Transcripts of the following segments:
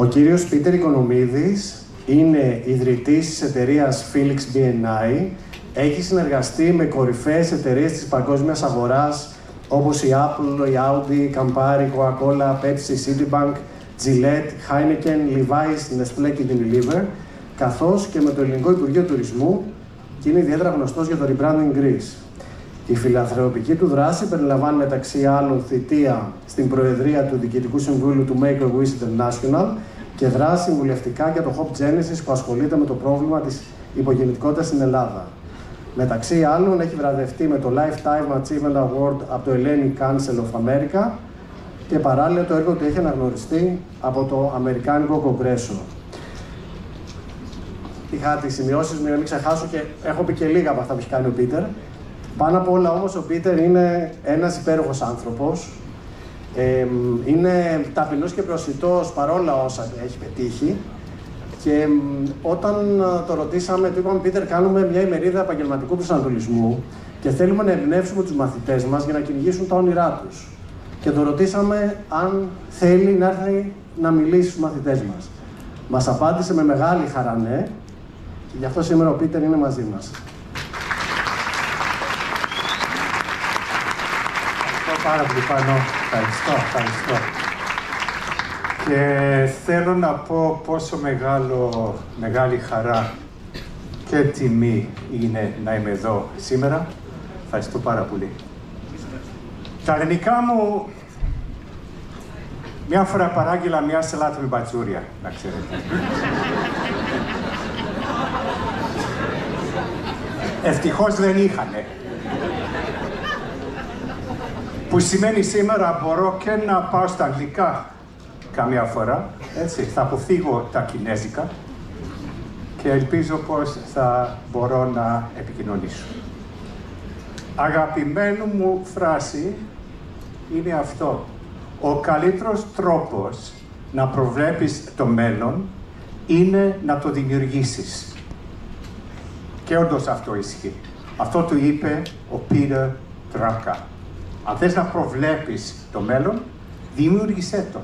Ο κύριος Πίτερ Οικονομίδης είναι ιδρυτής της εταιρείας Felix BNI. Έχει συνεργαστεί με κορυφαίες εταιρείες της παγκόσμιας αγοράς όπως η Apple, η Audi, η Campari, η Coca-Cola, Pepsi, Citibank, Gillette, Heineken, Levi's, Nestlé και Unilever, καθώς και με το Ελληνικό Υπουργείο Τουρισμού και είναι ιδιαίτερα γνωστός για το Rebranding Greece. Η φιλανθρωπική του δράση περιλαμβάνει μεταξύ άλλων θητεία στην Προεδρία του Διοικητικού Συμβούλου του Make a Wish International και δράση συμβουλευτικά για το Hope Genesis που ασχολείται με το πρόβλημα της υπογεννητικότητας στην Ελλάδα. Μεταξύ άλλων, έχει βραβευτεί με το Lifetime Achievement Award από το Hellenic Council of America και παράλληλα το έργο του έχει αναγνωριστεί από το Αμερικάνικο Κογκρέσο. Είχα τις σημειώσεις μου για να μην ξεχάσω και έχω πει και λίγα από αυτά που έχει κάνει ο Πίτερ. Πάνω απ' όλα όμως ο Πίτερ είναι ένας υπέροχος άνθρωπος. Είναι ταπεινός και προσιτός παρόλα όσα έχει πετύχει. Και όταν το ρωτήσαμε, του είπαμε, Πίτερ, κάνουμε μια ημερίδα επαγγελματικού προσανατολισμού και θέλουμε να εμπνεύσουμε τους μαθητές μας για να κυνηγήσουν τα όνειρά τους. Και το ρωτήσαμε αν θέλει να έρθει να μιλήσει στους μαθητές μας. Μας απάντησε με μεγάλη χαρά ναι, και γι' αυτό σήμερα ο Πίτερ είναι μαζί μας. Ευχαριστώ πάρα πολύ, Πάνο. Ευχαριστώ. Και θέλω να πω πόσο μεγάλη χαρά και τιμή είναι να είμαι εδώ σήμερα. Ευχαριστώ πάρα πολύ. Τα ελληνικά μου, μια φορά παράγγειλα μια σαλάτα με μπατζούρια, να ξέρετε. Ευτυχώς δεν είχανε. Που σημαίνει σήμερα μπορώ και να πάω στα αγγλικά καμιά φορά, έτσι, θα αποφύγω τα κινέζικα και ελπίζω πως θα μπορώ να επικοινωνήσω. Αγαπημένη μου φράση είναι αυτό. Ο καλύτερος τρόπος να προβλέπεις το μέλλον είναι να το δημιουργήσεις. Και όντως αυτό ισχύει. Αυτό του είπε ο Πίτερ Drucker. Αν θες να προβλέπεις το μέλλον, δημιούργησέ το.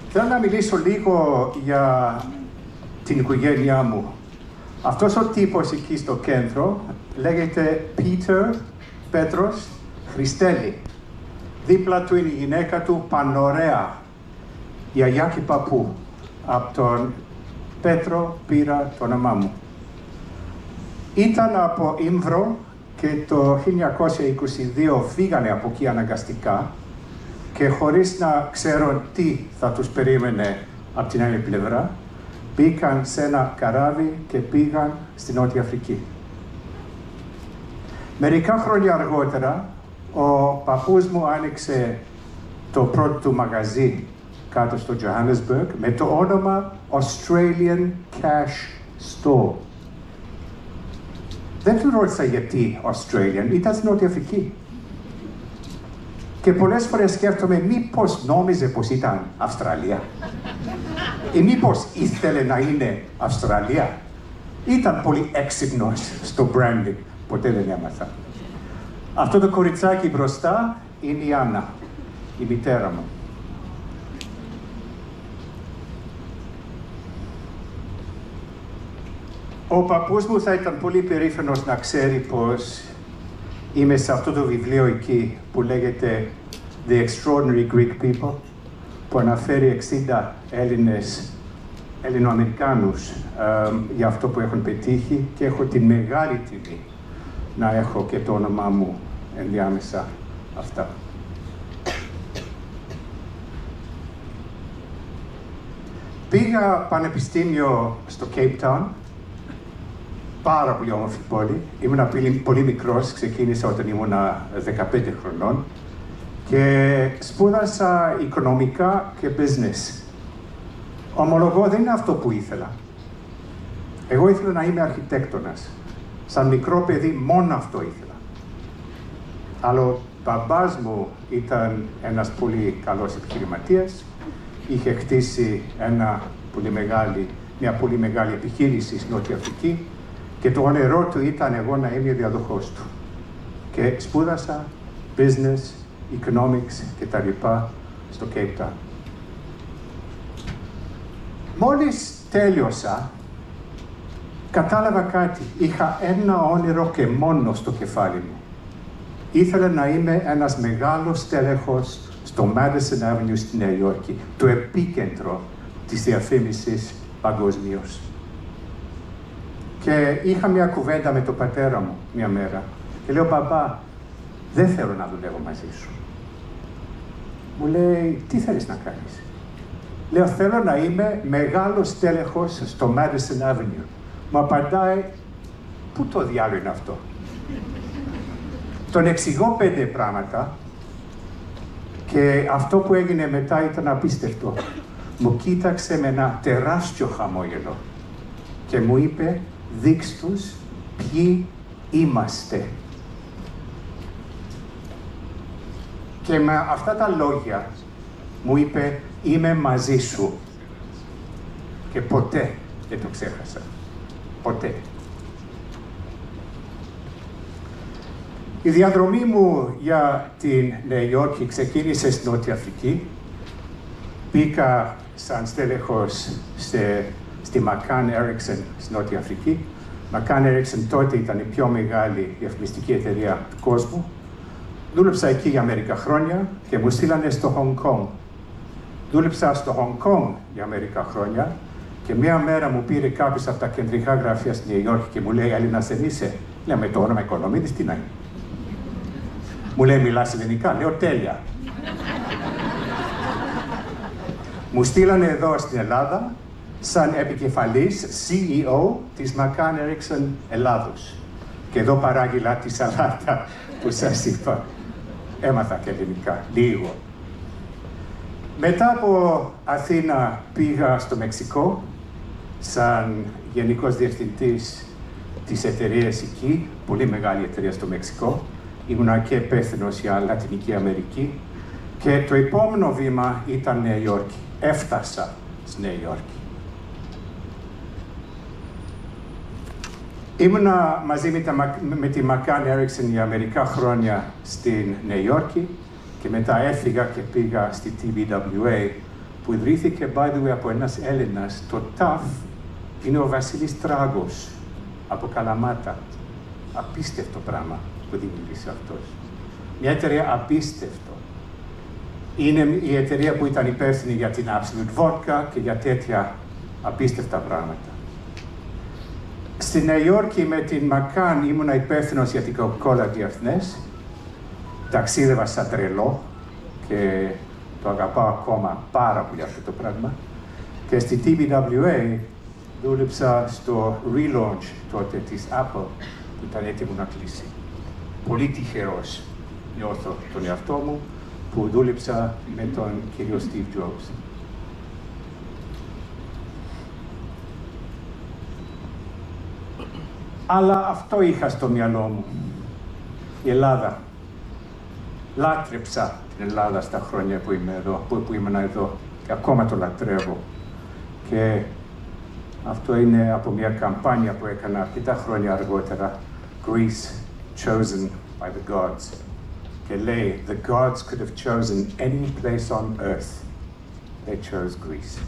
Θέλω να μιλήσω λίγο για την οικογένειά μου. Αυτός ο τύπος εκεί στο κέντρο λέγεται Πέτρος Χριστέλη. Δίπλα του είναι η γυναίκα του Πανωρέα, η γιαγιά και παππού. Από τον Πέτρο πήρα το όνομά μου. Ήταν από Ήμβρο και το 1922 φύγανε από εκεί αναγκαστικά και χωρίς να ξέρουν τι θα τους περίμενε από την άλλη πλευρά, μπήκαν σε ένα καράβι και πήγαν στη Νότια Αφρική. Μερικά χρόνια αργότερα, ο παππούς μου άνοιξε το πρώτο του μαγαζί κάτω στο Johannesburg με το όνομα Australian Cash Store. Δεν του ρώτησα γιατί Australian, ήταν στην Νότια Αφρική. Και πολλές φορές σκέφτομαι μήπως νόμιζε πως ήταν Αυστραλία. Ή μήπως ήθελε να είναι Αυστραλία. Ήταν πολύ έξυπνος στο branding, ποτέ δεν έμαθα. Αυτό το κοριτσάκι μπροστά είναι η Άννα, η μητέρα μου. Ο παππούς μου θα ήταν πολύ περήφανος να ξέρει πως είμαι σε αυτό το βιβλίο εκεί που λέγεται The Extraordinary Greek People, που αναφέρει 60 Ελληνοαμερικάνους για αυτό που έχουν πετύχει και έχω τη μεγάλη τιμή να έχω και το όνομά μου ενδιάμεσα αυτά. Πήγα πανεπιστήμιο στο Cape Town, πάρα πολύ όμορφη πόλη. Ήμουν πολύ μικρός, ξεκίνησα όταν ήμουν 15 χρονών και σπούδασα οικονομικά και business. Ομολογώ, δεν είναι αυτό που ήθελα. Εγώ ήθελα να είμαι αρχιτέκτονας. Σαν μικρό παιδί μόνο αυτό ήθελα. Αλλά ο μπαμπάς μου ήταν ένας πολύ καλός επιχειρηματίας. Είχε χτίσει μια πολύ μεγάλη επιχείρηση στην Νότια Αφρική και το όνειρό του ήταν εγώ να είμαι διαδοχός του. Και σπούδασα business economics κτλ. στο Cape Town. Μόλις τέλειωσα, κατάλαβα κάτι. Είχα ένα όνειρο και μόνο στο κεφάλι μου. Ήθελα να είμαι ένας μεγάλος τέλεχος στο Madison Avenue στη Νέα Υόρκη, το επίκεντρο της διαφήμισης παγκοσμίως. Και είχα μια κουβέντα με τον πατέρα μου μια μέρα και λέω, «Μπαμπά, δεν θέλω να δουλεύω μαζί σου». Μου λέει, «Τι θέλεις να κάνεις?» Λέω, «Θέλω να είμαι μεγάλος τέλεχος στο Madison Avenue». Μου απαντάει, «Πού το διάλογο είναι αυτό?» Τον εξηγώ 5 πράγματα και αυτό που έγινε μετά ήταν απίστευτο. Μου κοίταξε με ένα τεράστιο χαμόγελο και μου είπε, «Δείξ' τους ποιοι είμαστε». Και με αυτά τα λόγια μου είπε, «Είμαι μαζί σου». Και ποτέ δεν το ξέχασα. Ποτέ. Η διαδρομή μου για την Νέα Υόρκη ξεκίνησε στην Νότια Αφρική. Μπήκα σαν στέλεχος στη McCann Erickson στην Νότια Αφρική. McCann Erickson τότε ήταν η πιο μεγάλη διαφημιστική εταιρεία του κόσμου. Δούλεψα εκεί για μερικά χρόνια και μου στείλανε στο Hong Kong. Δούλεψα στο Hong Kong για μερικά χρόνια και μία μέρα μου πήρε κάποιος από τα κεντρικά γραφεία στη Νέα Υόρκη και μου λέει, «Έλληνας δεν είσαι?» Λέω, «Με το όνομα Οικονομίδης τι να είναι?» Μου λέει, «Μιλάς ελληνικά?» Λέω, «Τέλεια». Μου στείλανε εδώ στην Ελλάδα σαν επικεφαλής CEO της McCann Erickson Ελλάδος. Και εδώ παράγγειλα τη σαλάτα που σας είπα. Έμαθα και ελληνικά, λίγο. Μετά από Αθήνα πήγα στο Μεξικό, σαν γενικός διευθυντής της εταιρείας εκεί, πολύ μεγάλη εταιρεία στο Μεξικό. Ήμουνα και υπεύθυνος για Λατινική Αμερική και το επόμενο βήμα ήταν Νέα Υόρκη. Έφτασα στη Νέα Υόρκη. Ήμουνα μαζί με τη McCann Erickson για μερικά χρόνια στην Νέα Υόρκη και μετά έφυγα και πήγα στη TBWA που ιδρύθηκε, by the way, από ένας Έλληνας. Το TAF είναι ο Βασίλης Τράγος από Καλαμάτα. Απίστευτο πράγμα που δημιούργησε αυτός. Μια εταιρεία απίστευτο. Είναι η εταιρεία που ήταν υπεύθυνη για την Absolut Vodka και για τέτοια απίστευτα πράγματα. Στη Νέα Υόρκη με την McCann ήμουνα υπεύθυνος για την Coca-Cola διεθνές. Ταξίδευα σαν τρελό και το αγαπάω ακόμα πάρα πολύ αυτό το πράγμα. Και στη TBWA δούλεψα στο relaunch τότε της Apple που ήταν έτοιμο να κλείσει. Πολύ τυχερός νιώθω τον εαυτό μου που δούλεψα με τον κύριο Steve Jobs. Αλλά αυτό είχα στο μυαλό μου. Η Ελλάδα. Λάτρεψα την Ελλάδα στα χρόνια που ήμουν εδώ και ακόμα το λατρεύω. Και αυτό είναι από μια καμπάνια που έκανα αρκετά χρόνια αργότερα, Greece chosen by the gods. Και λέει, the gods could have chosen any place on earth. They chose Greece.